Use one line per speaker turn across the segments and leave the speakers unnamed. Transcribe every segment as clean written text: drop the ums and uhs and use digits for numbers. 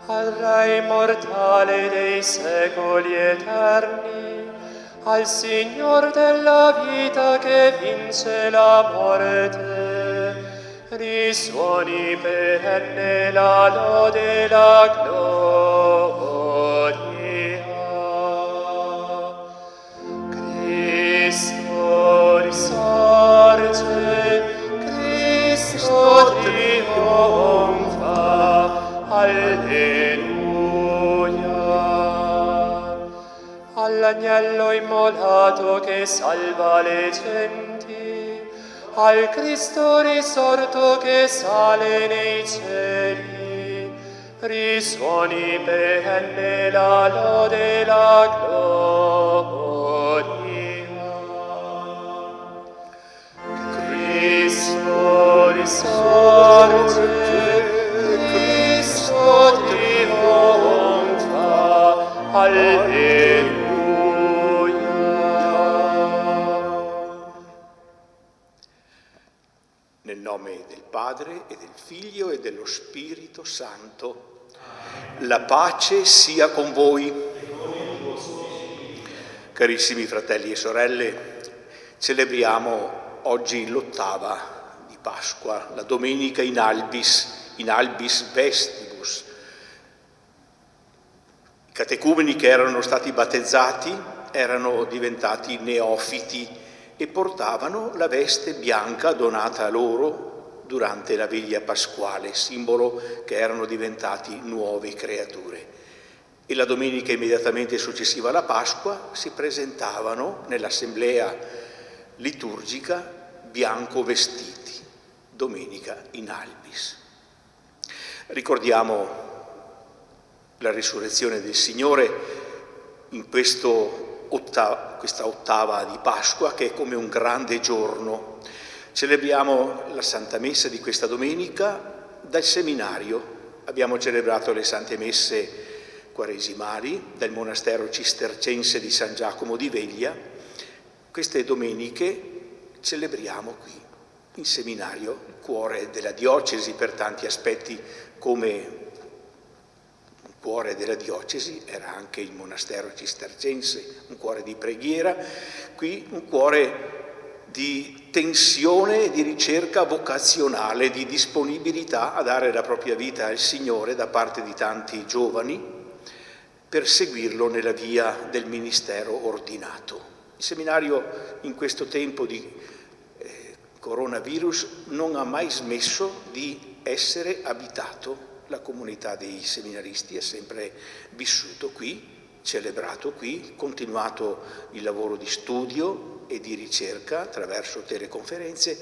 Al Re immortale dei secoli eterni, al Signor della vita che vince la morte, risuoni penne la lode e la gloria. Cristo risorge, Cristo trionfa, alleluia. All'agnello immolato che salva le genti, al Cristo risorto che sale nei cieli, risuoni penne la lode e la gloria. Cristo risorge, Cristo trionfa, alleluia.
Nel nome del Padre e del Figlio e dello Spirito Santo. La pace sia con voi. Carissimi fratelli e sorelle, celebriamo oggi l'ottava di Pasqua, la domenica in albis vestibus. I catecumeni che erano stati battezzati erano diventati neofiti e portavano la veste bianca donata a loro durante la veglia pasquale, simbolo che erano diventati nuove creature. E la domenica immediatamente successiva alla Pasqua si presentavano nell'assemblea liturgica bianco vestiti, domenica in albis. Ricordiamo la risurrezione del Signore in questa ottava di Pasqua, che è come un grande giorno. Celebriamo la Santa Messa di questa domenica dal seminario. Abbiamo celebrato le Sante Messe quaresimali dal monastero cistercense di San Giacomo di Veglia. Queste domeniche celebriamo qui in seminario, il cuore della diocesi per tanti aspetti. Come un cuore della diocesi era anche il monastero cistercense, un cuore di preghiera, qui un cuore di tensione e di ricerca vocazionale, di disponibilità a dare la propria vita al Signore da parte di tanti giovani per seguirlo nella via del ministero ordinato. Il seminario in questo tempo di coronavirus non ha mai smesso di essere abitato. La comunità dei seminaristi è sempre vissuto qui, celebrato qui, continuato il lavoro di studio e di ricerca attraverso teleconferenze,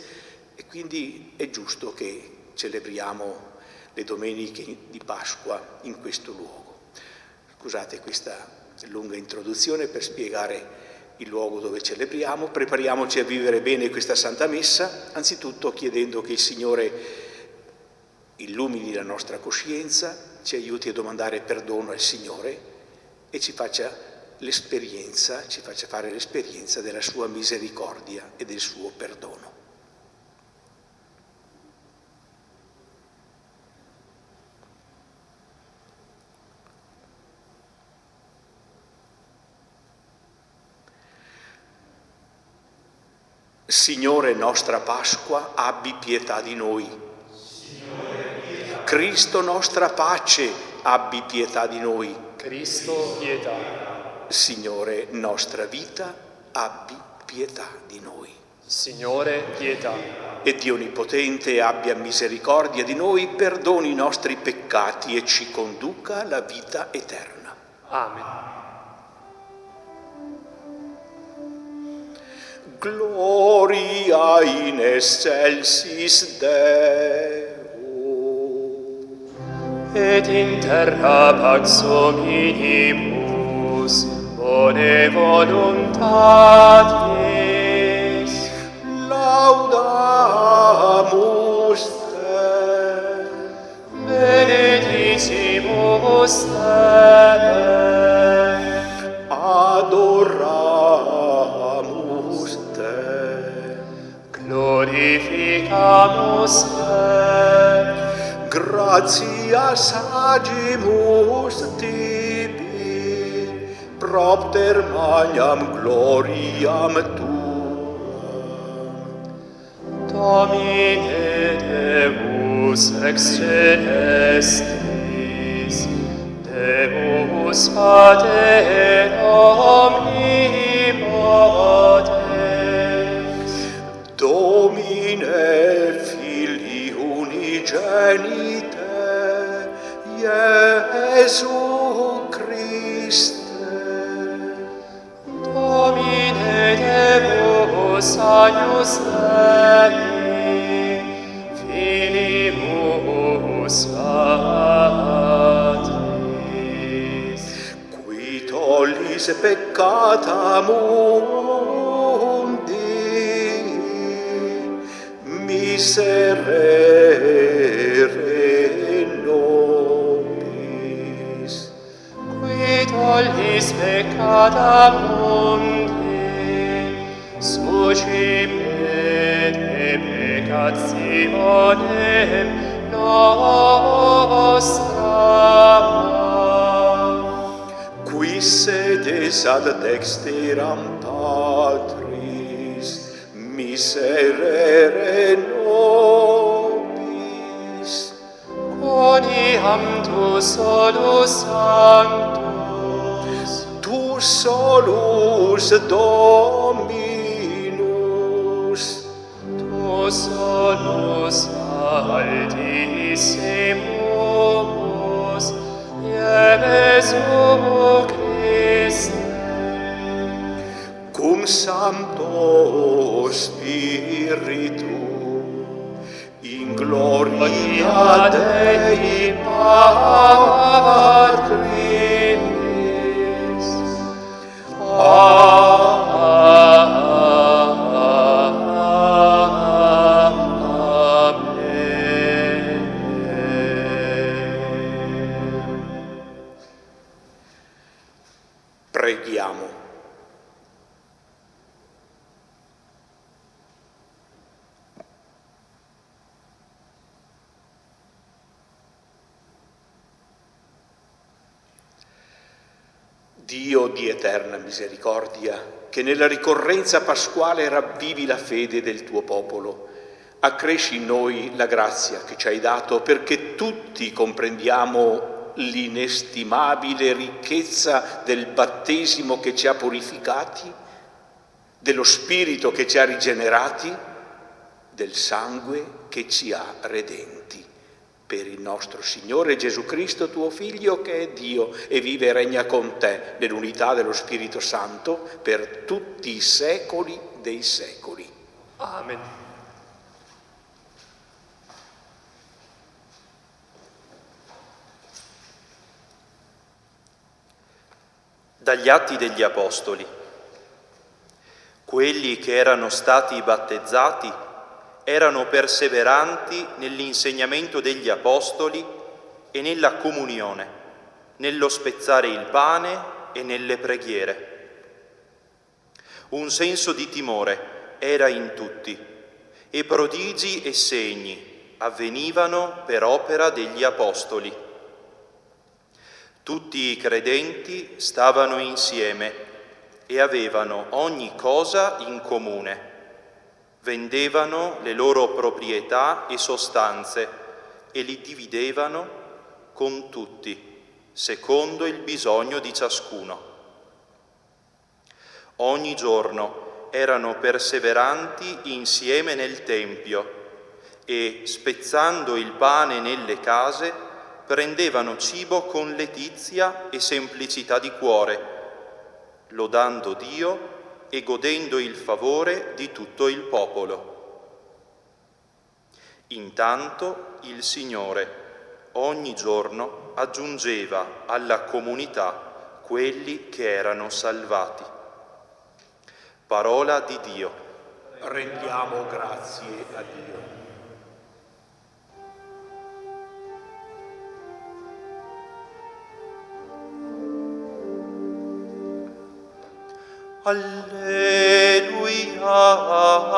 e quindi è giusto che celebriamo le domeniche di Pasqua in questo luogo. Scusate questa lunga introduzione per spiegare il luogo dove celebriamo. Prepariamoci a vivere bene questa Santa Messa, anzitutto chiedendo che il Signore illumini la nostra coscienza, ci aiuti a domandare perdono al Signore e ci faccia fare l'esperienza della sua misericordia e del suo perdono. Signore nostra Pasqua, abbi pietà di noi. Cristo nostra pace, abbi pietà di noi.
Cristo, pietà.
Signore nostra vita, abbi pietà di noi.
Signore, pietà.
E Dio Onnipotente abbia misericordia di noi, perdoni i nostri peccati e ci conduca alla vita eterna.
Amen.
Gloria in excelsis Deo.
Et in terra pax hominibus, bone voluntatis.
Laudamus Te.
Benedicimus Te.
Adoramus Te.
Glorificamus Te.
gratia sagimus tibi, propter magnam gloriam tuam.
Domine Deus ex celestis, Deus Pater omnipotex,
Domine Filii unigenite, Iesu Christe,
Domine Deus agnus Dei, Filius Patris,
qui tollis peccata mundi, miserere nobis.
qui tollis peccata mundi, suscipet peccationem nostram.
Qui sedes ad dexteram Patris, miserere nobis.
Quoniam tu solus sanctus,
Tu solus Dominus,
tu solus altissimus, Iesu Christe,
cum Sancto Spiritu, in gloria Dei Patris. Preghiamo. Dio di eterna misericordia, che nella ricorrenza pasquale ravvivi la fede del tuo popolo, accresci in noi la grazia che ci hai dato perché tutti comprendiamo l'inestimabile ricchezza del battesimo che ci ha purificati, dello Spirito che ci ha rigenerati, del sangue che ci ha redenti. Per il nostro Signore Gesù Cristo, tuo Figlio, che è Dio e vive e regna con te nell'unità dello Spirito Santo per tutti i secoli dei secoli.
Amen.
Dagli Atti degli Apostoli. Quelli che erano stati battezzati erano perseveranti nell'insegnamento degli Apostoli e nella comunione, nello spezzare il pane e nelle preghiere. Un senso di timore era in tutti e prodigi e segni avvenivano per opera degli Apostoli. Tutti i credenti stavano insieme e avevano ogni cosa in comune. Vendevano le loro proprietà e sostanze e li dividevano con tutti, secondo il bisogno di ciascuno. Ogni giorno erano perseveranti insieme nel Tempio e, spezzando il pane nelle case, prendevano cibo con letizia e semplicità di cuore, lodando Dio e godendo il favore di tutto il popolo. Intanto il Signore ogni giorno aggiungeva alla comunità quelli che erano salvati. Parola di Dio.
Rendiamo grazie a Dio.
Alleluia,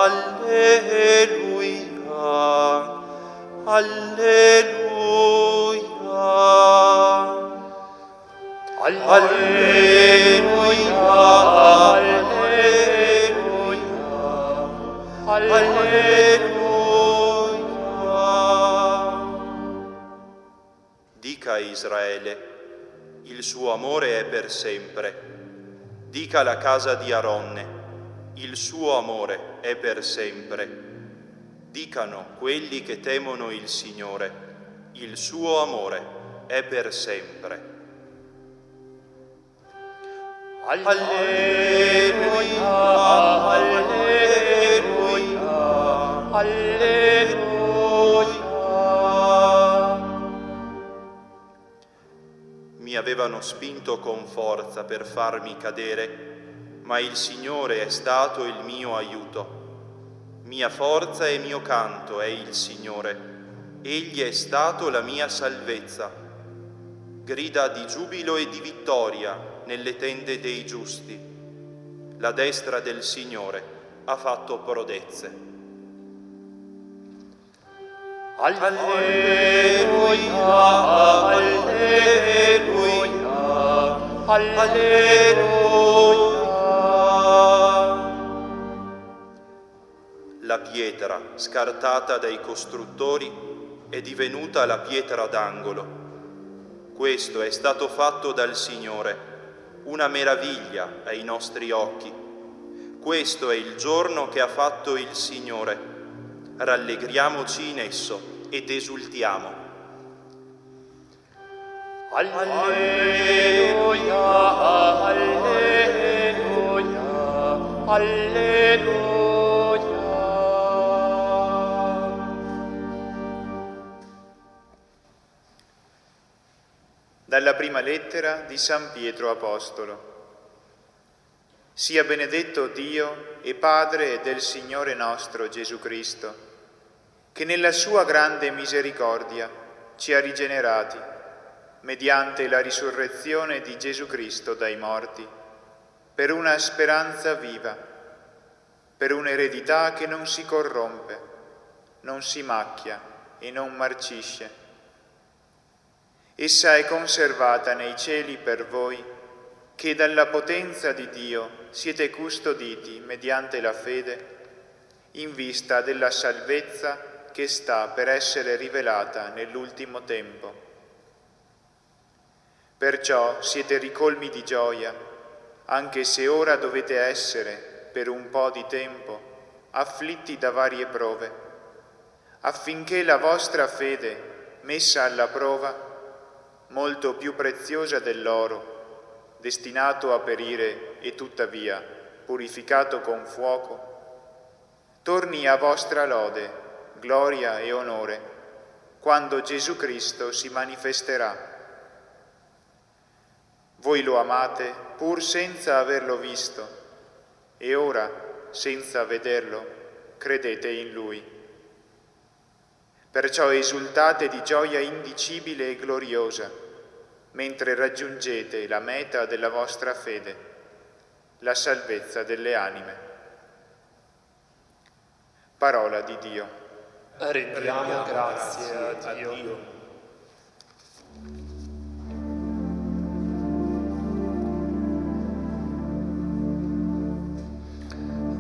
alleluia, alleluia. Alleluia, alleluia, alleluia. Dica a Israele, il suo amore è per sempre. Dica alla casa di Aronne, il suo amore è per sempre. Dicano quelli che temono il Signore, il suo amore è per sempre. Alleluia, alleluia, alleluia. Mi avevano spinto con forza per farmi cadere, ma il Signore è stato il mio aiuto. Mia forza e mio canto è il Signore, Egli è stato la mia salvezza. Grida di giubilo e di vittoria nelle tende dei giusti. La destra del Signore ha fatto prodezze. Alleluia, alleluia, alleluia. La pietra scartata dai costruttori è divenuta la pietra d'angolo. Questo è stato fatto dal Signore, una meraviglia ai nostri occhi. Questo è il giorno che ha fatto il Signore. Rallegriamoci in esso ed esultiamo. Alleluia, alleluia, alleluia.
Dalla prima lettera di San Pietro Apostolo. Sia benedetto Dio e Padre del Signore nostro Gesù Cristo, che nella sua grande misericordia ci ha rigenerati, mediante la risurrezione di Gesù Cristo dai morti, per una speranza viva, per un'eredità che non si corrompe, non si macchia e non marcisce. Essa è conservata nei cieli per voi, che dalla potenza di Dio siete custoditi mediante la fede, in vista della salvezza che sta per essere rivelata nell'ultimo tempo. Perciò siete ricolmi di gioia, anche se ora dovete essere, per un po' di tempo, afflitti da varie prove, affinché la vostra fede, messa alla prova, molto più preziosa dell'oro, destinato a perire e tuttavia purificato con fuoco, torni a vostra lode, gloria e onore, quando Gesù Cristo si manifesterà. Voi lo amate pur senza averlo visto, e ora, senza vederlo, credete in Lui. Perciò esultate di gioia indicibile e gloriosa, mentre raggiungete la meta della vostra fede, la salvezza delle anime. Parola di Dio.
Rendiamo grazie a Dio.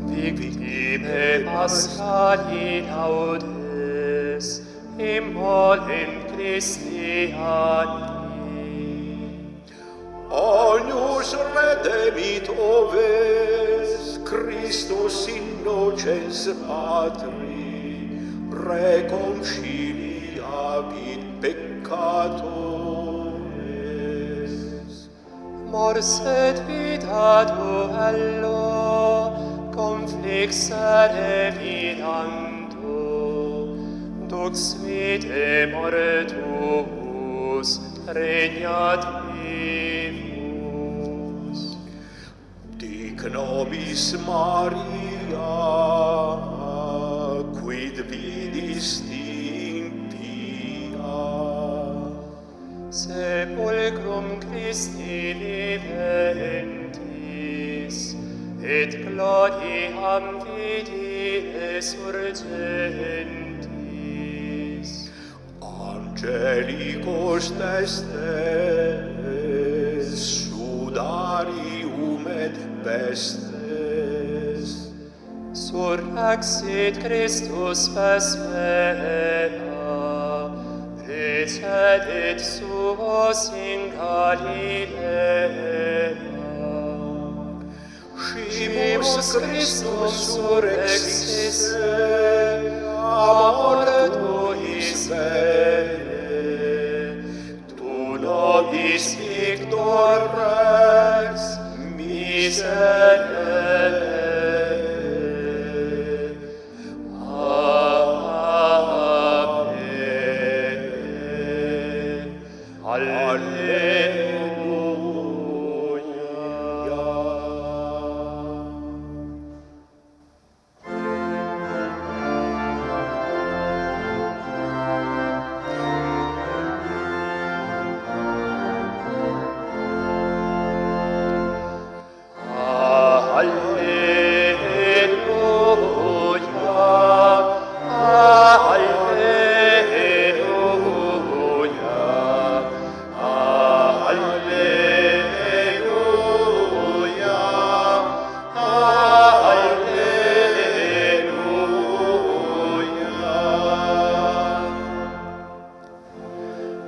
Victime Paschali laudes, immolem Christi anni.
Agnus redemit oves, Christus innocens Patri, reconciliabit peccatores.
Mors et vita duello, conflixere vidando, dux vitae mortuus regnat vivus.
Dic nobis Maria, quid vidis impia.
Sepulcrum Christi viventis, et gloriam vidi resurgentis.
Angelicus testes Marium et pestes.
Surrexit Christus vespera, recedit suos in Galilea. Scimus Christus surrexisse, a mortuis vere, tu nobis victor rex miserere.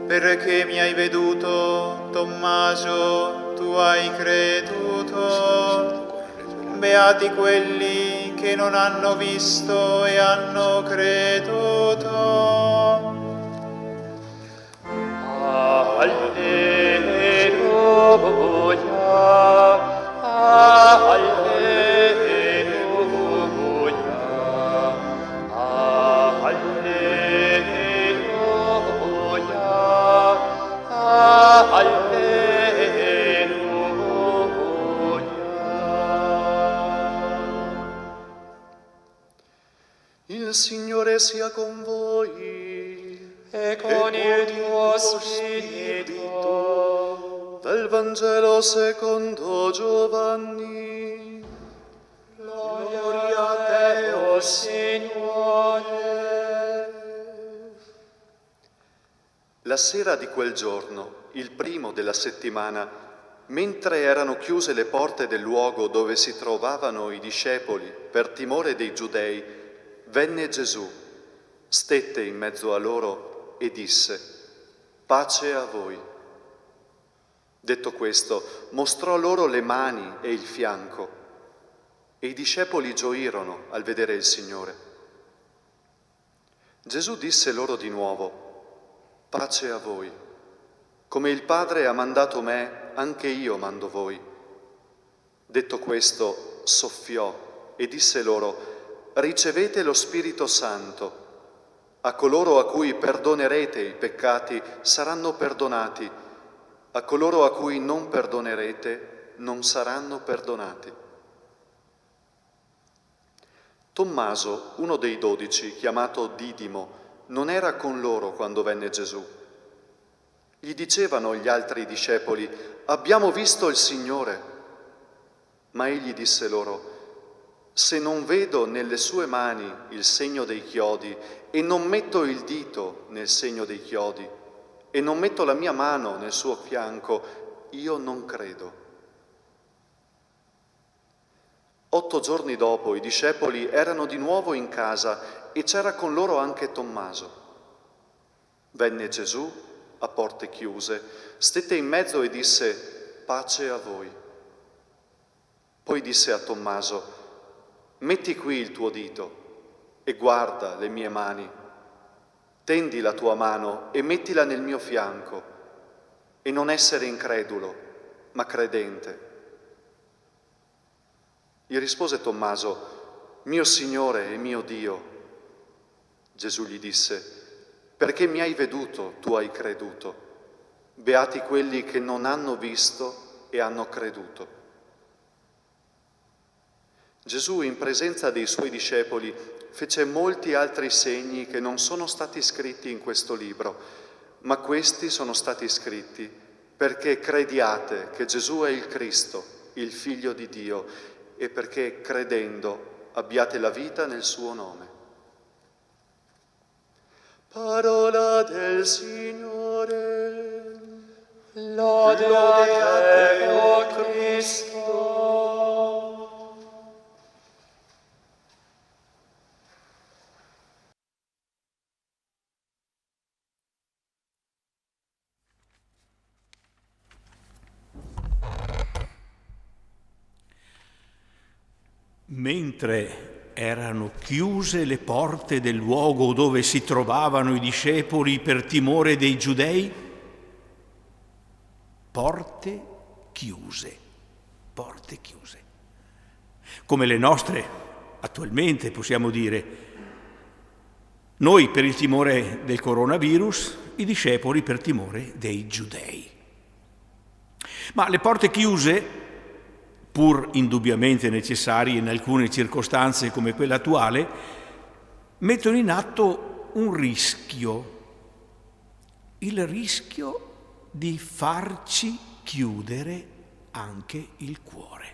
Perché mi hai veduto, Tommaso, tu hai creduto. Beati quelli che non hanno visto e hanno creduto.
Alleluia,
Il Signore sia con voi
e con il tuo spirito.
Dal Vangelo secondo Giovanni.
Gloria a te, o Signore.
La sera di quel giorno, il primo della settimana, mentre erano chiuse le porte del luogo dove si trovavano i discepoli per timore dei giudei, venne Gesù, stette in mezzo a loro e disse: «Pace a voi». Detto questo, mostrò loro le mani e il fianco, e i discepoli gioirono al vedere il Signore. Gesù disse loro di nuovo: «Pace a voi. Come il Padre ha mandato me, anche io mando voi». Detto questo, soffiò e disse loro: «Ricevete lo Spirito Santo. A coloro a cui perdonerete i peccati saranno perdonati, a coloro a cui non perdonerete non saranno perdonati». Tommaso, uno dei 12, chiamato Didimo, non era con loro quando venne Gesù. Gli dicevano gli altri discepoli: «Abbiamo visto il Signore». Ma egli disse loro: «Se non vedo nelle sue mani il segno dei chiodi e non metto il dito nel segno dei chiodi e non metto la mia mano nel suo fianco, io non credo». 8 giorni dopo i discepoli erano di nuovo in casa e c'era con loro anche Tommaso. Venne Gesù a porte chiuse, stette in mezzo e disse: «Pace a voi». Poi disse a Tommaso: «Metti qui il tuo dito e guarda le mie mani. Tendi la tua mano e mettila nel mio fianco, e non essere incredulo, ma credente». Gli rispose Tommaso: «Mio Signore e mio Dio». Gesù gli disse: «Perché mi hai veduto, tu hai creduto. Beati quelli che non hanno visto e hanno creduto». Gesù, in presenza dei suoi discepoli, fece molti altri segni che non sono stati scritti in questo libro, ma questi sono stati scritti perché crediate che Gesù è il Cristo, il Figlio di Dio, e perché, credendo, abbiate la vita nel suo nome.
Parola del Signore.
Lode a te, o Cristo.
Mentre erano chiuse le porte del luogo dove si trovavano i discepoli per timore dei giudei, porte chiuse, come le nostre attualmente, possiamo dire. Noi per il timore del coronavirus, i discepoli per timore dei giudei. Ma le porte chiuse, pur indubbiamente necessarie in alcune circostanze come quella attuale, mettono in atto un rischio, il rischio di farci chiudere anche il cuore.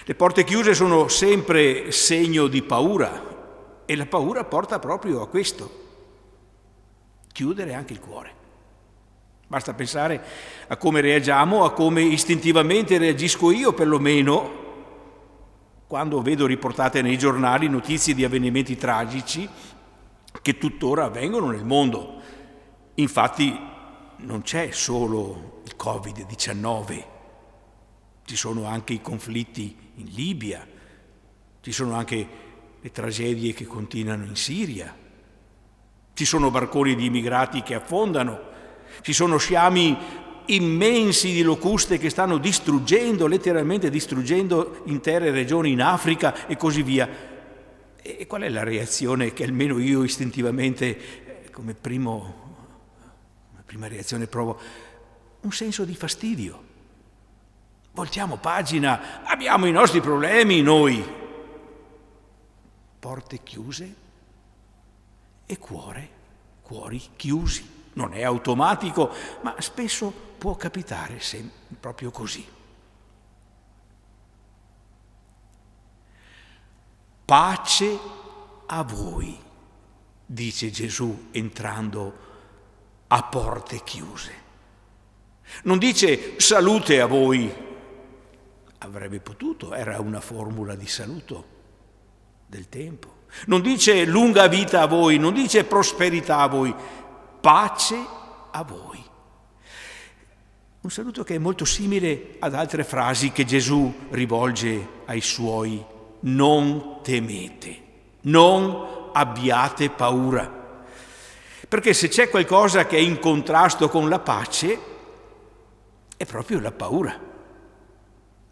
Le porte chiuse sono sempre segno di paura e la paura porta proprio a questo, chiudere anche il cuore. Basta pensare a come reagiamo, a come istintivamente reagisco io perlomeno quando vedo riportate nei giornali notizie di avvenimenti tragici che tuttora avvengono nel mondo. Infatti non c'è solo il Covid-19, ci sono anche i conflitti in Libia, ci sono anche le tragedie che continuano in Siria, ci sono barconi di immigrati che affondano, ci sono sciami immensi di locuste che stanno letteralmente distruggendo intere regioni in Africa e così via. E qual è la reazione che almeno io istintivamente, come prima reazione, provo? Un senso di fastidio. Voltiamo pagina, abbiamo i nostri problemi noi. Porte chiuse e cuori chiusi. Non è automatico, ma spesso può capitare proprio così. Pace a voi, dice Gesù entrando a porte chiuse. Non dice salute a voi, avrebbe potuto, era una formula di saluto del tempo. Non dice lunga vita a voi, non dice prosperità a voi, pace a voi. Un saluto che è molto simile ad altre frasi che Gesù rivolge ai suoi: non temete, non abbiate paura. Perché se c'è qualcosa che è in contrasto con la pace, è proprio la paura.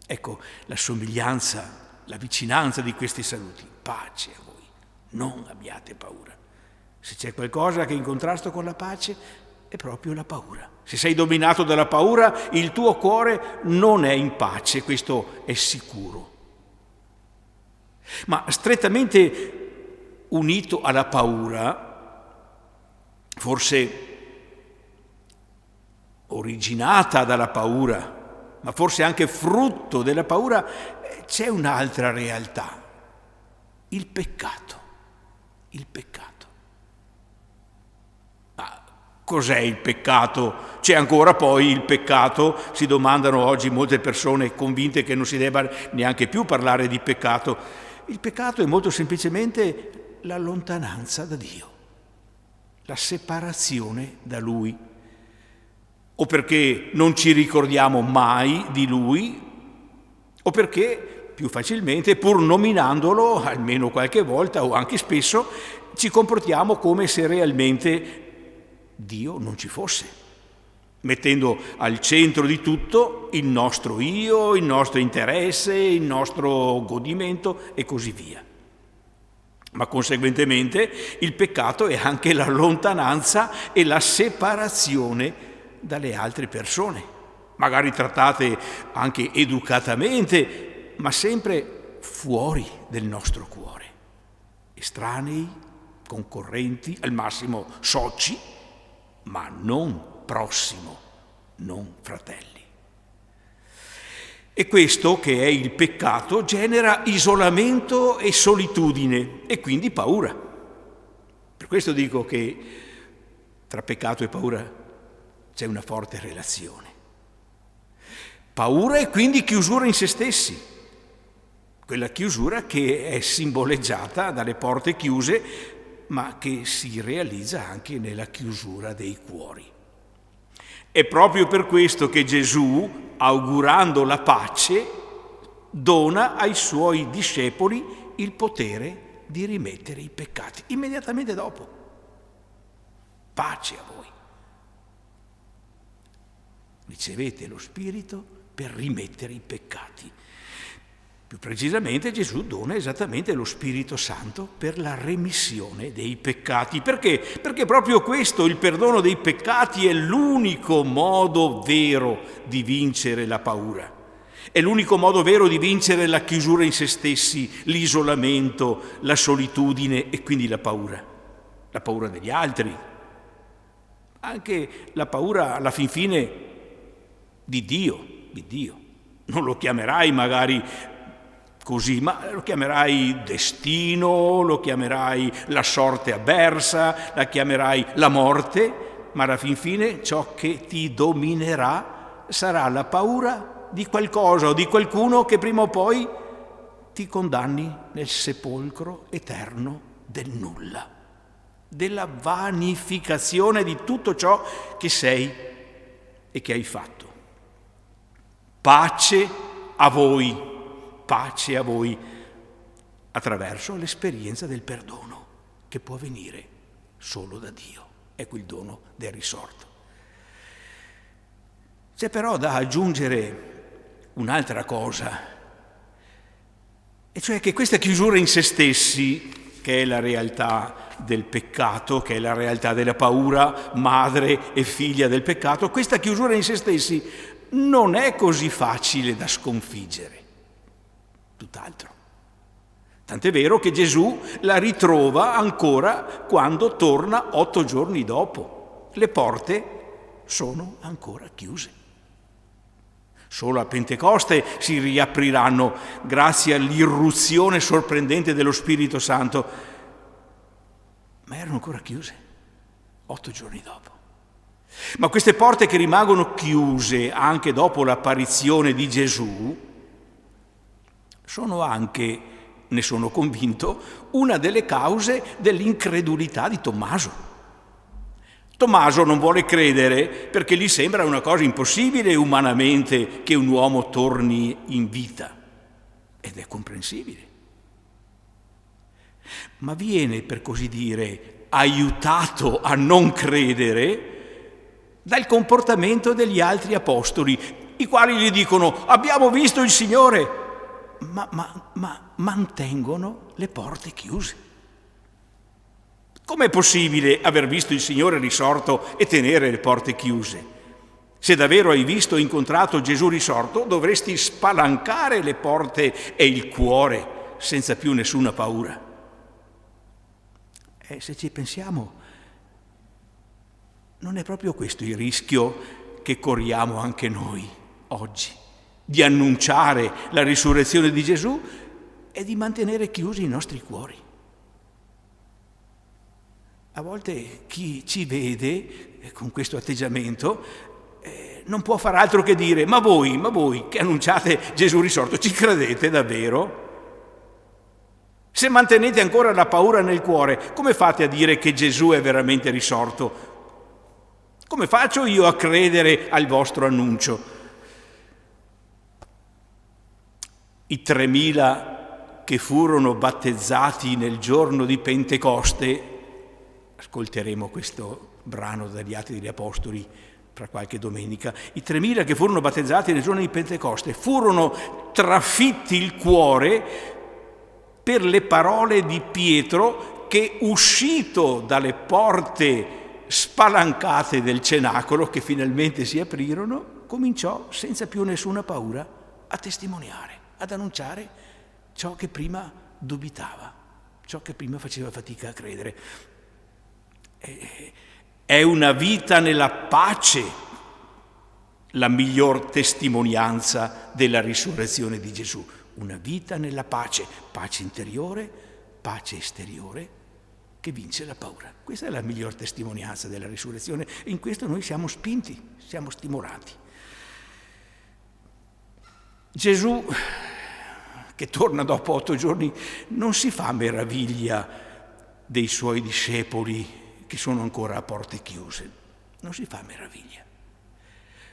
Ecco la somiglianza, la vicinanza di questi saluti. Pace a voi, non abbiate paura. Se c'è qualcosa che è in contrasto con la pace, è proprio la paura. Se sei dominato dalla paura, il tuo cuore non è in pace, questo è sicuro. Ma strettamente unito alla paura, forse originata dalla paura, ma forse anche frutto della paura, c'è un'altra realtà, il peccato. Ma cos'è il peccato? C'è ancora poi il peccato? Si domandano oggi molte persone convinte che non si debba neanche più parlare di peccato. Il peccato è molto semplicemente la lontananza da Dio, la separazione da Lui, o perché non ci ricordiamo mai di Lui, o perché più facilmente, pur nominandolo almeno qualche volta o anche spesso, ci comportiamo come se realmente Dio non ci fosse, mettendo al centro di tutto il nostro io, il nostro interesse, il nostro godimento e così via. Ma conseguentemente il peccato è anche la lontananza e la separazione dalle altre persone, magari trattate anche educatamente, ma sempre fuori del nostro cuore, estranei, concorrenti, al massimo soci, ma non prossimo, non fratelli. E questo, che è il peccato, genera isolamento e solitudine e quindi paura. Per questo dico che tra peccato e paura c'è una forte relazione. Paura e quindi chiusura in se stessi. Quella chiusura che è simboleggiata dalle porte chiuse, ma che si realizza anche nella chiusura dei cuori. È proprio per questo che Gesù, augurando la pace,
dona ai suoi discepoli il potere di rimettere i peccati. Immediatamente dopo. Pace a voi. Ricevete lo Spirito per rimettere i peccati. Più precisamente Gesù dona esattamente lo Spirito Santo per la remissione dei peccati. Perché? Perché proprio questo, il perdono dei peccati, è l'unico modo vero di vincere la paura. È l'unico modo vero di vincere la chiusura in se stessi, l'isolamento, la solitudine e quindi la paura degli altri. Anche la paura alla fin fine di Dio. Non lo chiamerai magari così, ma lo chiamerai destino, lo chiamerai la sorte avversa, la chiamerai la morte, ma alla fin fine ciò che ti dominerà sarà la paura di qualcosa o di qualcuno che prima o poi ti condanni nel sepolcro eterno del nulla, della vanificazione di tutto ciò che sei e che hai fatto. Pace a voi attraverso l'esperienza del perdono che può venire solo da Dio. Ecco il dono del risorto. C'è però da aggiungere un'altra cosa, e cioè che questa chiusura in se stessi, che è la realtà del peccato, che è la realtà della paura, madre e figlia del peccato, questa chiusura in se stessi non è così facile da sconfiggere. Tutt'altro. Tant'è vero che Gesù la ritrova ancora quando torna 8 giorni dopo. Le porte sono ancora chiuse. Solo a Pentecoste si riapriranno grazie all'irruzione sorprendente dello Spirito Santo, ma erano ancora chiuse 8 giorni dopo. Ma queste porte che rimangono chiuse anche dopo l'apparizione di Gesù sono anche, ne sono convinto, una delle cause dell'incredulità di Tommaso. Tommaso non vuole credere perché gli sembra una cosa impossibile umanamente che un uomo torni in vita, ed è comprensibile. Ma viene, per così dire, aiutato a non credere dal comportamento degli altri apostoli, i quali gli dicono: abbiamo visto il Signore, ma mantengono le porte chiuse. Com'è possibile aver visto il Signore risorto e tenere le porte chiuse? Se davvero hai visto e incontrato Gesù risorto, dovresti spalancare le porte e il cuore senza più nessuna paura. E se ci pensiamo, non è proprio questo il rischio che corriamo anche noi oggi, di annunciare la risurrezione di Gesù e di mantenere chiusi i nostri cuori. A volte chi ci vede con questo atteggiamento non può far altro che dire: ma voi che annunciate Gesù risorto, ci credete davvero? Se mantenete ancora la paura nel cuore, come fate a dire che Gesù è veramente risorto? Come faccio io a credere al vostro annuncio? I 3.000 che furono battezzati nel giorno di Pentecoste, ascolteremo questo brano dagli Atti degli Apostoli fra qualche domenica, i 3.000 che furono battezzati nel giorno di Pentecoste furono trafitti il cuore per le parole di Pietro che, uscito dalle porte spalancate del cenacolo che finalmente si aprirono, cominciò senza più nessuna paura a testimoniare, ad annunciare ciò che prima dubitava, ciò che prima faceva fatica a credere. È una vita nella pace la miglior testimonianza della risurrezione di Gesù. Una vita nella pace, pace interiore, pace esteriore, che vince la paura. Questa è la miglior testimonianza della risurrezione e in questo noi siamo spinti, siamo stimolati. Gesù, che torna dopo 8 giorni, non si fa meraviglia dei suoi discepoli che sono ancora a porte chiuse. Non si fa meraviglia.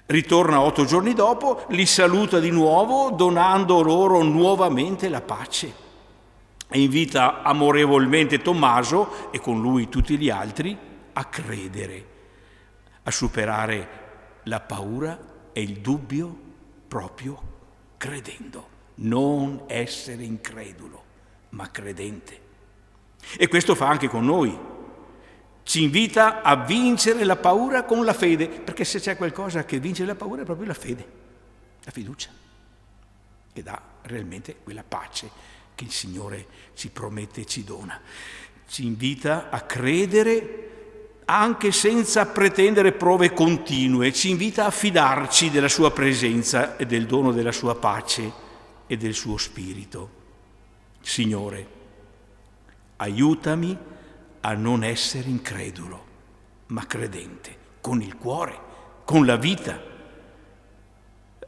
Ritorna 8 giorni dopo, li saluta di nuovo, donando loro nuovamente la pace. E invita amorevolmente Tommaso, e con lui tutti gli altri, a credere, a superare la paura e il dubbio proprio credendo. Non essere incredulo, ma credente. E questo fa anche con noi. Ci invita a vincere la paura con la fede, perché se c'è qualcosa che vince la paura è proprio la fede, la fiducia, che dà realmente quella pace che il Signore ci promette e ci dona. Ci invita a credere anche senza pretendere prove continue, ci invita a fidarci della sua presenza e del dono della sua pace e del suo spirito. Signore, aiutami a non essere incredulo, ma credente, con il cuore, con la vita.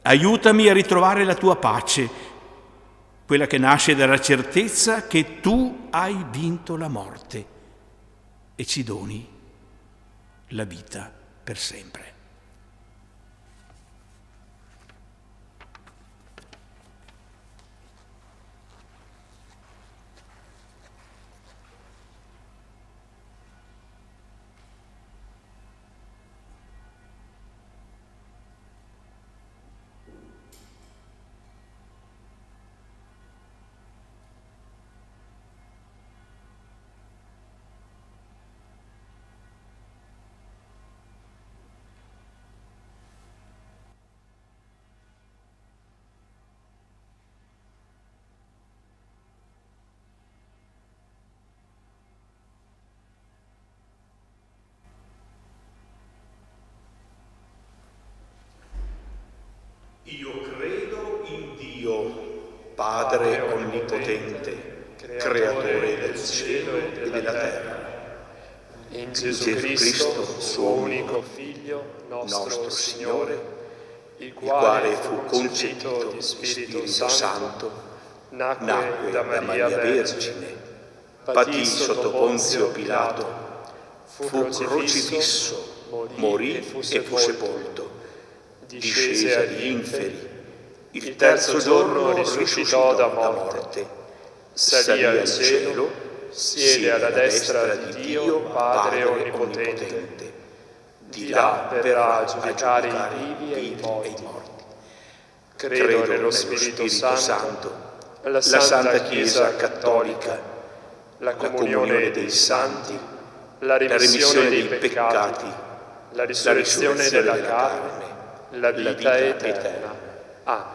Aiutami a ritrovare la tua pace, quella che nasce dalla certezza che tu hai vinto la morte e ci doni la vita per sempre.
Io credo in Dio, Padre Onnipotente, Creatore del cielo e della terra,
in Gesù Cristo, suo unico Figlio, nostro Signore, il quale fu concepito di Spirito Santo, nacque da Maria Vergine, patì sotto Ponzio Pilato, fu crocifisso, morì e fu sepolto, discese agli inferi, il terzo giorno risuscitò da morte, salì al cielo, siede alla destra di Dio Padre Onnipotente. Di là verrà a giudicare i vivi e i morti. Credo nello Spirito Santo, la Santa Chiesa Cattolica, la comunione dei santi, la remissione dei peccati, la risurrezione della carne, la vita eterna. Amen.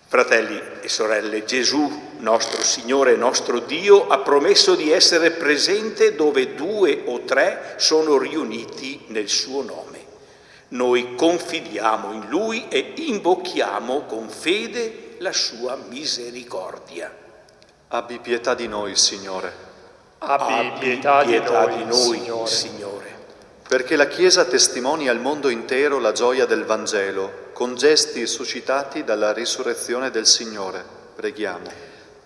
Fratelli e sorelle, Gesù, nostro Signore e nostro Dio, ha promesso di essere presente dove 2 o 3 sono riuniti nel suo nome. Noi confidiamo in Lui e invochiamo con fede la sua misericordia.
Abbi pietà di noi, Signore.
Abbi pietà di noi,
Signore.
Perché la Chiesa testimoni al mondo intero la gioia del Vangelo, con gesti suscitati dalla risurrezione del Signore. Preghiamo.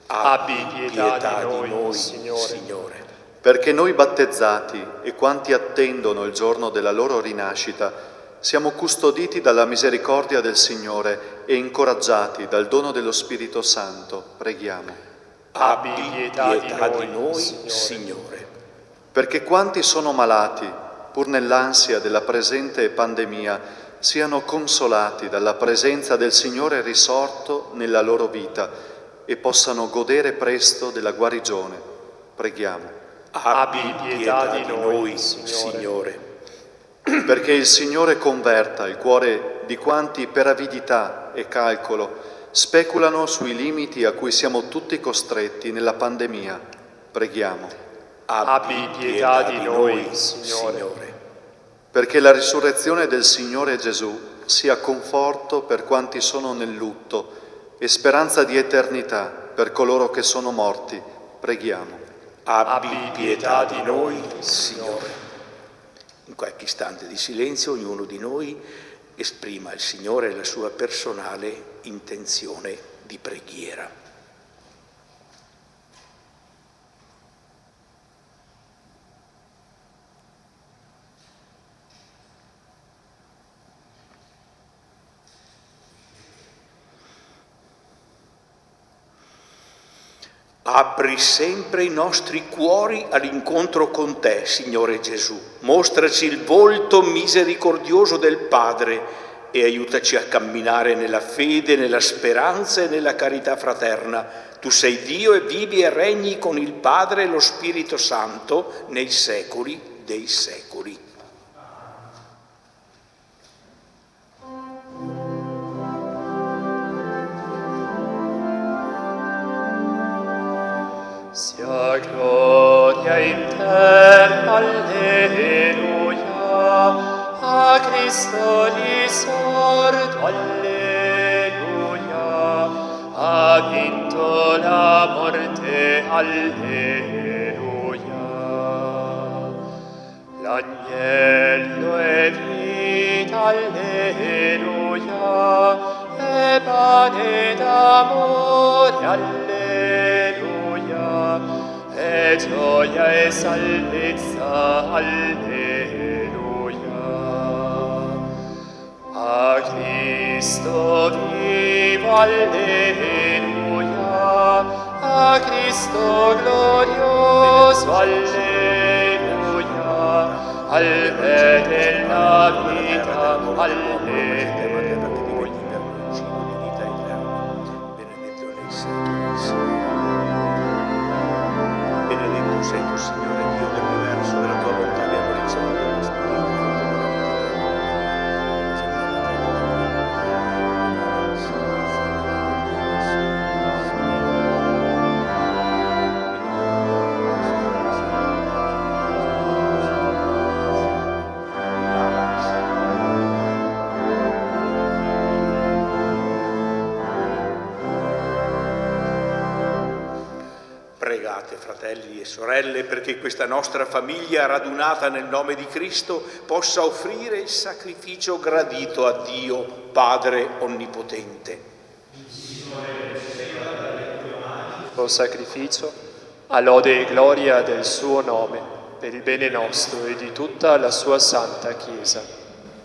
Abbi pietà di noi, Signore.
Perché noi battezzati e quanti attendono il giorno della loro rinascita, siamo custoditi dalla misericordia del Signore e incoraggiati dal dono dello Spirito Santo. Preghiamo.
Abbi pietà di noi,
Signore.
Perché quanti sono malati, pur nell'ansia della presente pandemia, siano consolati dalla presenza del Signore risorto nella loro vita e possano godere presto della guarigione. Preghiamo.
Abbi pietà di noi, Signore.
Perché il Signore converta il cuore di quanti per avidità e calcolo speculano sui limiti a cui siamo tutti costretti nella pandemia. Preghiamo.
Abbi pietà di noi, Signore.
Perché la risurrezione del Signore Gesù sia conforto per quanti sono nel lutto e speranza di eternità per coloro che sono morti. Preghiamo.
Abbi pietà di noi, Signore. In qualche istante di silenzio ognuno di noi esprima al Signore la sua personale intenzione di preghiera. Apri sempre i nostri cuori all'incontro con te, Signore Gesù. Mostraci il volto misericordioso del Padre e aiutaci a camminare nella fede, nella speranza e nella carità fraterna. Tu sei Dio e vivi e regni con il Padre e lo Spirito Santo nei secoli dei secoli.
Sia gloria in te, alleluia, a Cristo risorto, alleluia, ha vinto la morte, alleluia. L'agnello è vita, alleluia, e pane d'amore, alleluia. E gioia e salvezza, alleluia. A Cristo vivo, alleluia. A Cristo glorioso, alleluia. Al Re della vita, alleluia.
Benedetto sei tu, Signore Dio dell'universo, della tua bontà abbiamo ricevuto questo Pregate, fratelli e sorelle, perché questa nostra famiglia radunata nel nome di Cristo possa offrire il sacrificio gradito a Dio, Padre Onnipotente.
Lo sacrificio, a lode e gloria del suo nome, per il bene nostro e di tutta la sua santa Chiesa.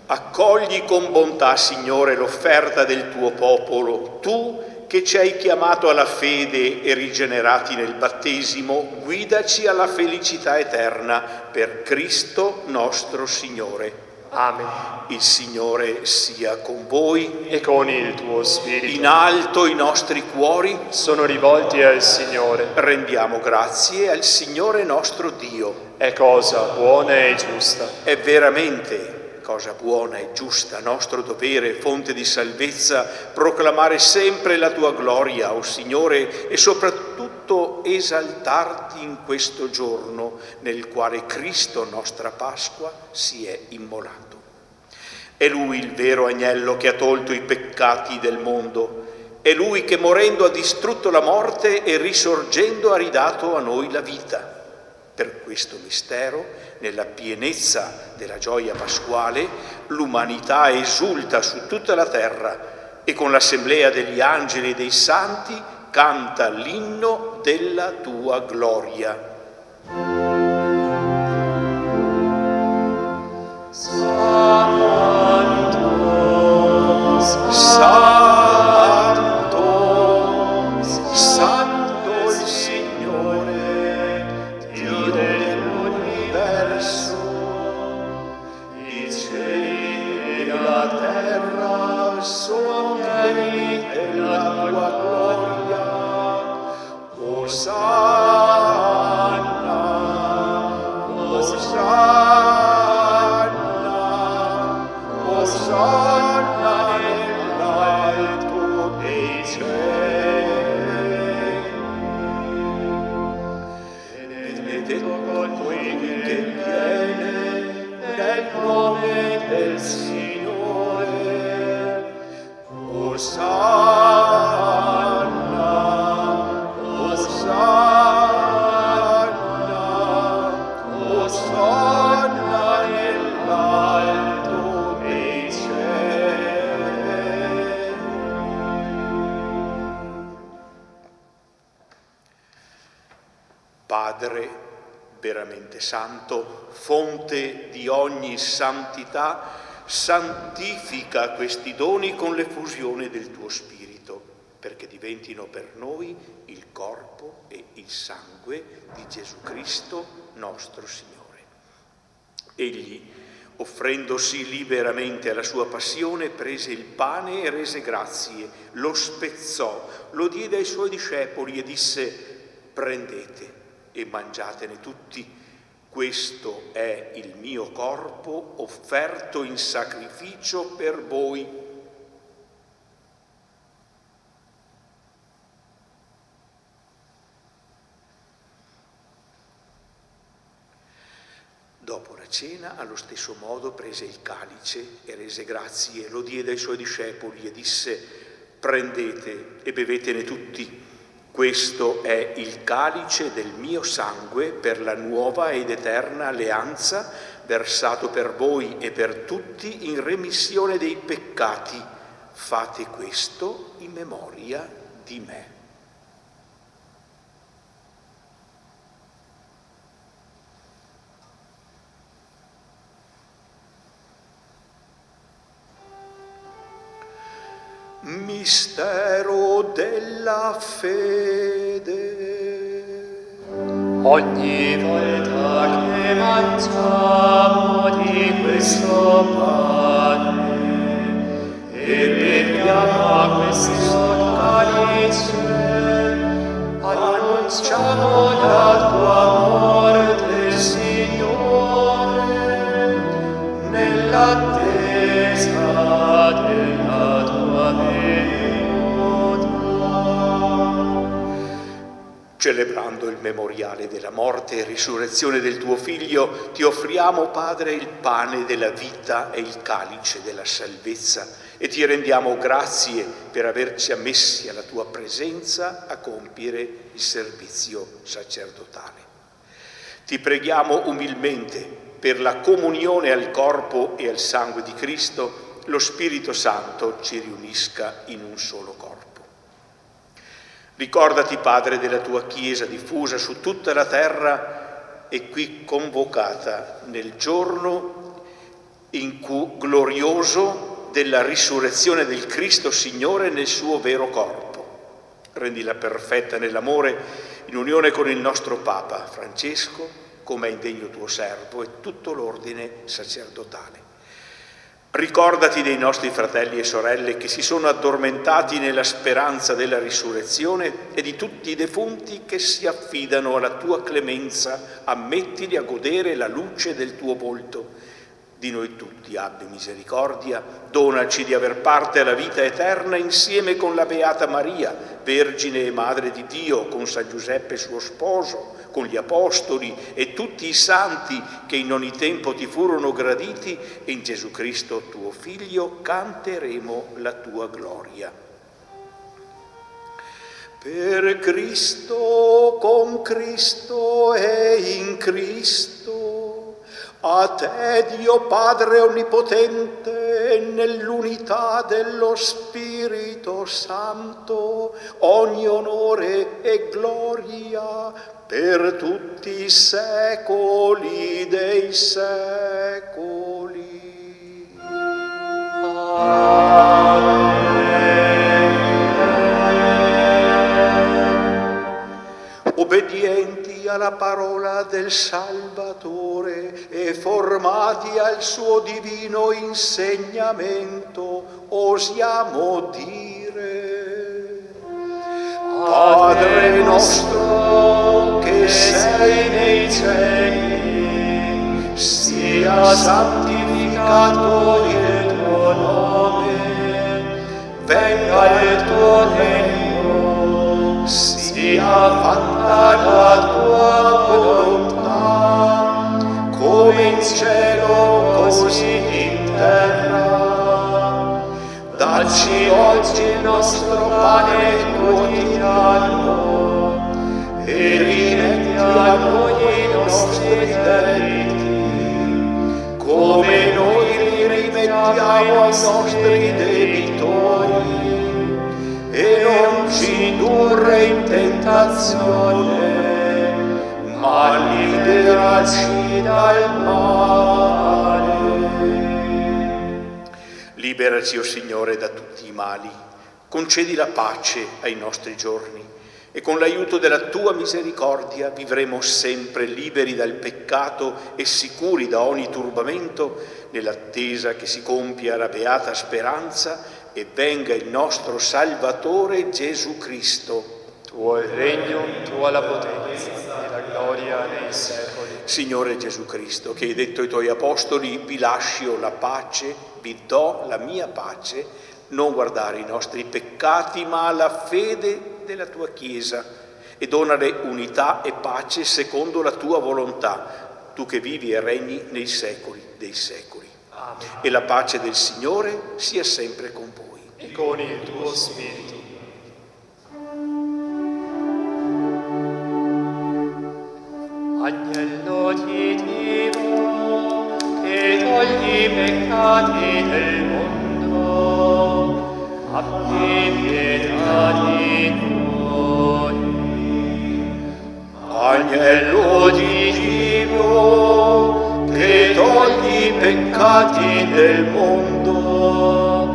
Accogli con bontà, Signore, l'offerta del tuo popolo, tu che ci hai chiamato alla fede e rigenerati nel battesimo, guidaci alla felicità eterna per Cristo nostro Signore.
Amen.
Il Signore sia con voi
E con il tuo spirito.
in alto i nostri cuori.
Sono rivolti al Signore.
Rendiamo grazie al Signore nostro Dio.
È cosa buona e giusta.
È veramente cosa buona e giusta, nostro dovere, fonte di salvezza, proclamare sempre la tua gloria, o Signore, e soprattutto esaltarti in questo giorno nel quale Cristo, nostra Pasqua, si è immolato. È Lui il vero agnello che ha tolto i peccati del mondo. È Lui che morendo ha distrutto la morte e risorgendo ha ridato a noi la vita. Per questo mistero, nella pienezza della gioia pasquale, l'umanità esulta su tutta la terra e con l'assemblea degli angeli e dei santi canta l'inno della tua gloria. Santo, Santo, Santo il Signore, Dio dell'universo, i cieli e la terra sono pieni della tua gloria. Osanna, Osanna, Osanna nell'alto dei cieli. Benedetto colui che viene nel nome del Signore. Osanna, Osanna, Osanna nell'alto dei cieli. Padre veramente santo, fonte di ogni santità, santifica questi doni con l'effusione del tuo Spirito perché diventino per noi il corpo e il sangue di Gesù Cristo nostro Signore. Egli, offrendosi liberamente alla sua passione, prese il pane e rese grazie, lo spezzò, lo diede ai suoi discepoli e disse: prendete e mangiatene tutti, questo è il mio corpo offerto in sacrificio per voi. Dopo la cena, allo stesso modo, prese il calice e rese grazie, lo diede ai suoi discepoli e disse: prendete e bevetene tutti, questo è il calice del mio sangue per la nuova ed eterna alleanza, versato per voi e per tutti in remissione dei peccati. Fate questo in memoria di me. Mistero della fede.
Ogni volta che mangiamo di questo pane e beviamo questo calice, annunciamo la tua morte, Signore, nell'attesa della tua venuta.
Celebrando il memoriale della morte e risurrezione del tuo Figlio, ti offriamo, Padre, il pane della vita e il calice della salvezza e ti rendiamo grazie per averci ammessi alla tua presenza a compiere il servizio sacerdotale. Ti preghiamo umilmente per la comunione al corpo e al sangue di Cristo, lo Spirito Santo ci riunisca in un solo corpo. Ricordati, Padre, della tua Chiesa diffusa su tutta la terra e qui convocata nel giorno glorioso della risurrezione del Cristo Signore nel suo vero corpo. Rendila perfetta nell'amore, in unione con il nostro Papa Francesco, come è indegno tuo servo, e tutto l'ordine sacerdotale. Ricordati dei nostri fratelli e sorelle che si sono addormentati nella speranza della risurrezione e di tutti i defunti che si affidano alla tua clemenza. Ammettili a godere la luce del tuo volto. Di noi tutti abbi misericordia, donaci di aver parte alla vita eterna insieme con la Beata Maria, Vergine e Madre di Dio, con San Giuseppe suo sposo, con gli Apostoli e tutti i santi che in ogni tempo ti furono graditi, e in Gesù Cristo tuo Figlio canteremo la tua gloria. Per Cristo, con Cristo e in Cristo, a te, Dio Padre Onnipotente, nell'unità dello Spirito Santo, ogni onore e gloria per tutti i secoli dei secoli. Amen. Obbedienti alla parola del Salvatore e formati al suo divino insegnamento, osiamo dire: Padre nostro che sei nei cieli, sia santificato il tuo nome, venga il tuo regno, sia fatta la tua volontà, come in cielo così in terra. Dacci oggi il nostro pane quotidiano e rimetti a noi i nostri debiti, come noi li rimettiamo ai nostri debitori, e non ci indurre in tentazione, ma liberaci dal male. Liberaci, o Signore, da tutti i mali. concedi la pace ai nostri giorni e con l'aiuto della tua misericordia vivremo sempre liberi dal peccato e sicuri da ogni turbamento, nell'attesa che si compia la beata speranza e venga il nostro Salvatore Gesù Cristo.
Tuo il regno, tua la potenza e la gloria nei secoli.
Signore Gesù Cristo, che hai detto ai tuoi apostoli: vi lascio la pace, vi do la mia pace, non guardare i nostri peccati, ma la fede della tua Chiesa, e donale unità e pace secondo la tua volontà, tu che vivi e regni nei secoli dei secoli.
Amen.
E la pace del Signore sia sempre con voi.
E con il tuo spirito. Agnello di Dio, che togli i peccati del mondo, abbi pietà di noi.
Agnello di Dio, che togli i peccati del mondo,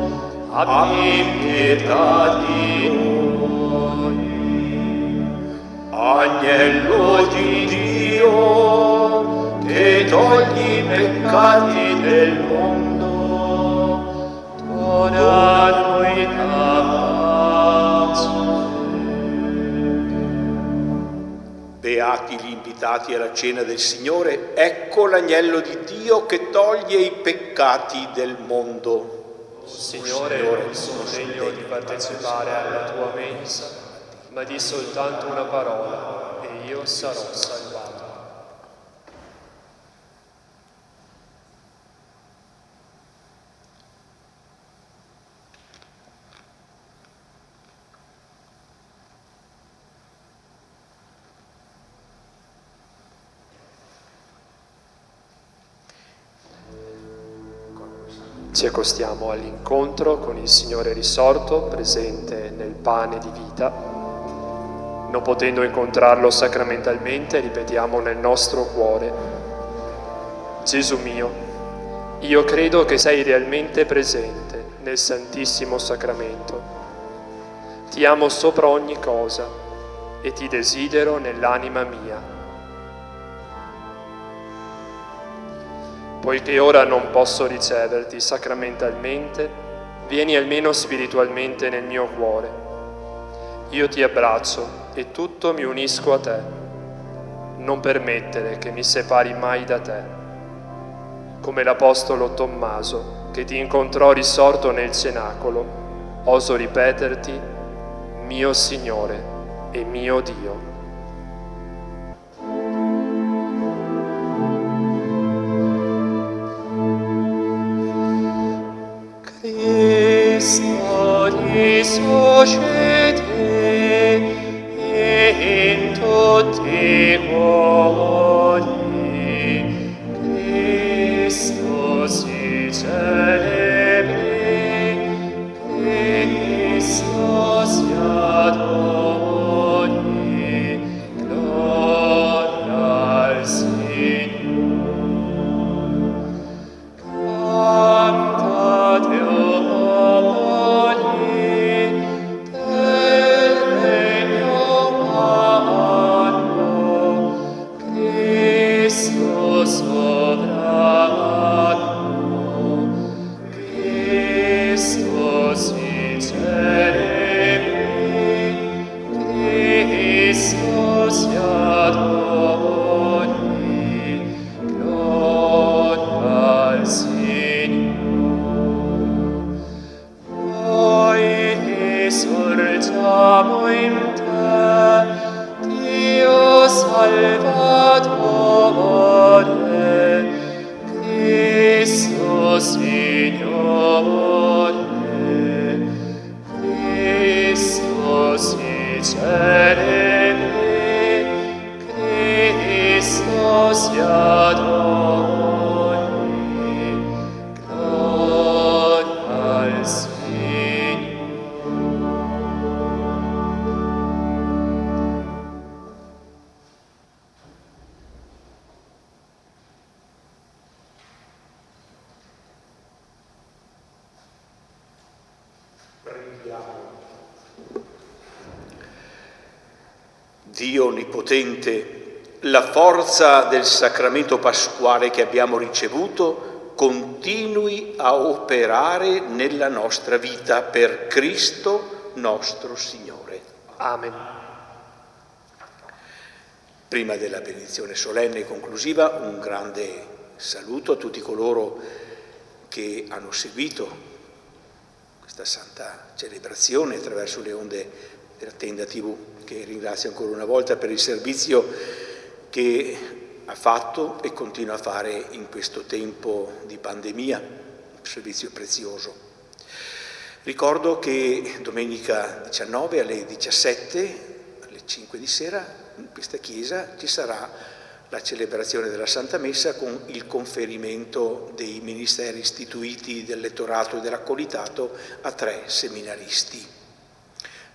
abbi pietà di noi. Agnello di Dio, che togli i peccati del mondo,
Dona a noi la pace.
Beati gli invitati alla cena del Signore, ecco l'agnello di Dio che toglie i peccati del mondo.
Signore, non sono degno di partecipare alla tua mensa, ma di soltanto una parola e io sarò salvato. Ci accostiamo all'incontro con il Signore risorto, presente nel pane di vita. Non potendo incontrarlo sacramentalmente, ripetiamo nel nostro cuore: Gesù mio, io credo che sei realmente presente nel Santissimo Sacramento. Ti amo sopra ogni cosa e ti desidero nell'anima mia. Poiché ora non posso riceverti sacramentalmente, vieni almeno spiritualmente nel mio cuore. Io ti abbraccio e tutto mi unisco a te. Non permettere che mi separi mai da te. Come l'Apostolo Tommaso, che ti incontrò risorto nel cenacolo, oso ripeterti: mio Signore e mio Dio. Cristo risuscite in tutti cuori, Cristo si celebri, Cristo si adori, gloria al Signore. Cantate Esortiamo in te, Dio Salvatore, Cristo Signore, Cristo si celebri, Cristo si adori, gloria al Signore.
Prendiamo Dio Onnipotente, la forza del sacramento pasquale che abbiamo ricevuto continui a operare nella nostra vita per Cristo nostro Signore.
Amen.
Prima della benedizione solenne e conclusiva, un grande saluto a tutti coloro che hanno seguito questa santa celebrazione attraverso le onde della Tenda TV, che ringrazio ancora una volta per il servizio che ha fatto e continua a fare in questo tempo di pandemia, un servizio prezioso. Ricordo che domenica 19 alle 17, alle 5 di sera, in questa chiesa ci sarà la celebrazione della Santa Messa con il conferimento dei ministeri istituiti del lettorato e dell'accolitato a 3 seminaristi.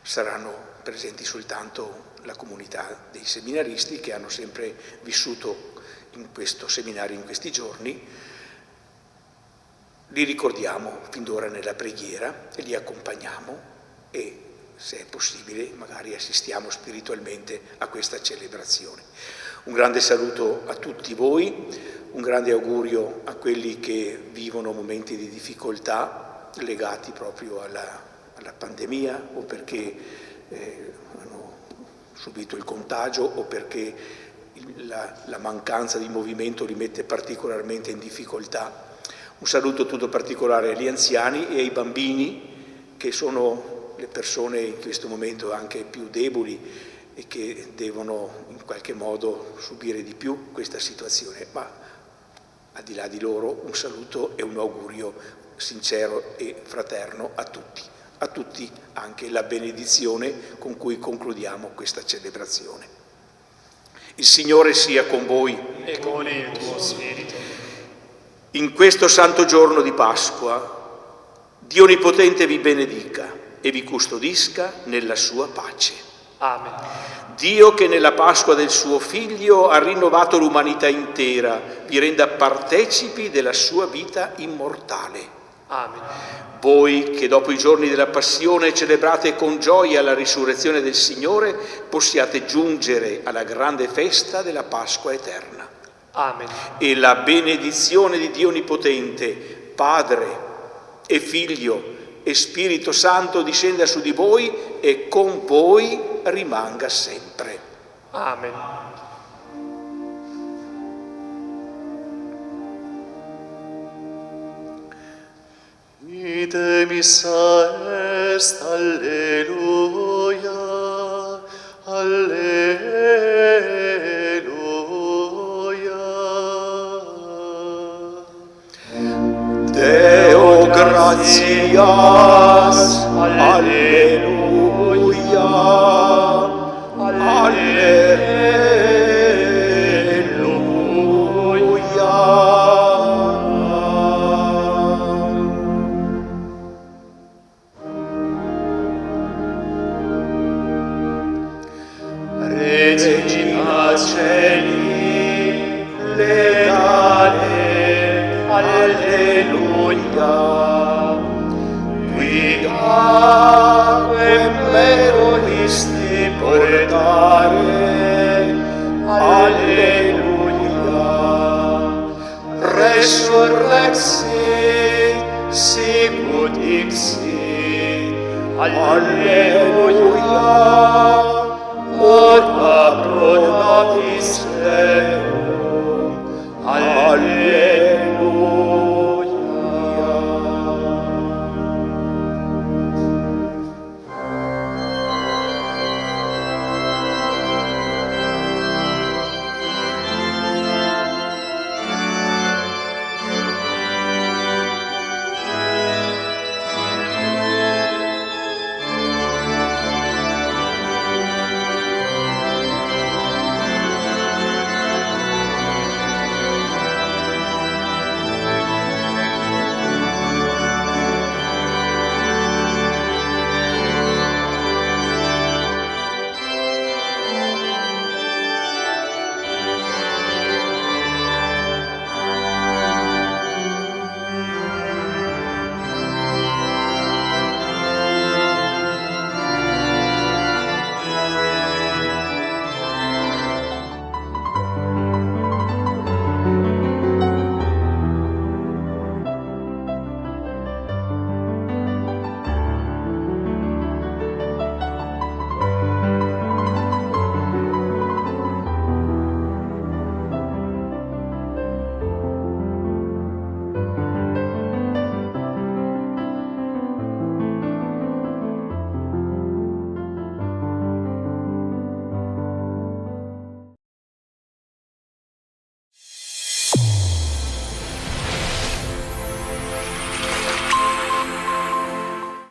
Saranno presenti soltanto la comunità dei seminaristi che hanno sempre vissuto in questo seminario in questi giorni. Li ricordiamo fin d'ora nella preghiera e li accompagniamo e, se è possibile, magari assistiamo spiritualmente a questa celebrazione. Un grande saluto a tutti voi, un grande augurio a quelli che vivono momenti di difficoltà legati proprio alla pandemia o perché hanno subito il contagio o perché la mancanza di movimento li mette particolarmente in difficoltà. Un saluto tutto particolare agli anziani e ai bambini, che sono le persone in questo momento anche più deboli e che devono in qualche modo subire di più questa situazione, ma al di là di loro un saluto e un augurio sincero e fraterno a tutti anche la benedizione con cui concludiamo questa celebrazione. Il Signore sia con voi
E con il tuo spirito.
in questo santo giorno di Pasqua. Dio Onnipotente vi benedica e vi custodisca nella sua pace.
Amen.
Dio, che nella Pasqua del suo Figlio ha rinnovato l'umanità intera, vi renda partecipi della sua vita immortale.
Amen.
Voi che dopo i giorni della Passione celebrate con gioia la risurrezione del Signore, possiate giungere alla grande festa della Pasqua eterna.
Amen.
E la benedizione di Dio Onnipotente, Padre e Figlio e Spirito Santo discenda su di voi e con voi rimanga sempre.
Amen.
Ite missa est, alleluia, alleluia.
Deo gratias, alleluia,
Regina Celi, letale, alleluia. Guida quem me volisti portare, alleluia. Resurrexit, sicut ixit, alleluia.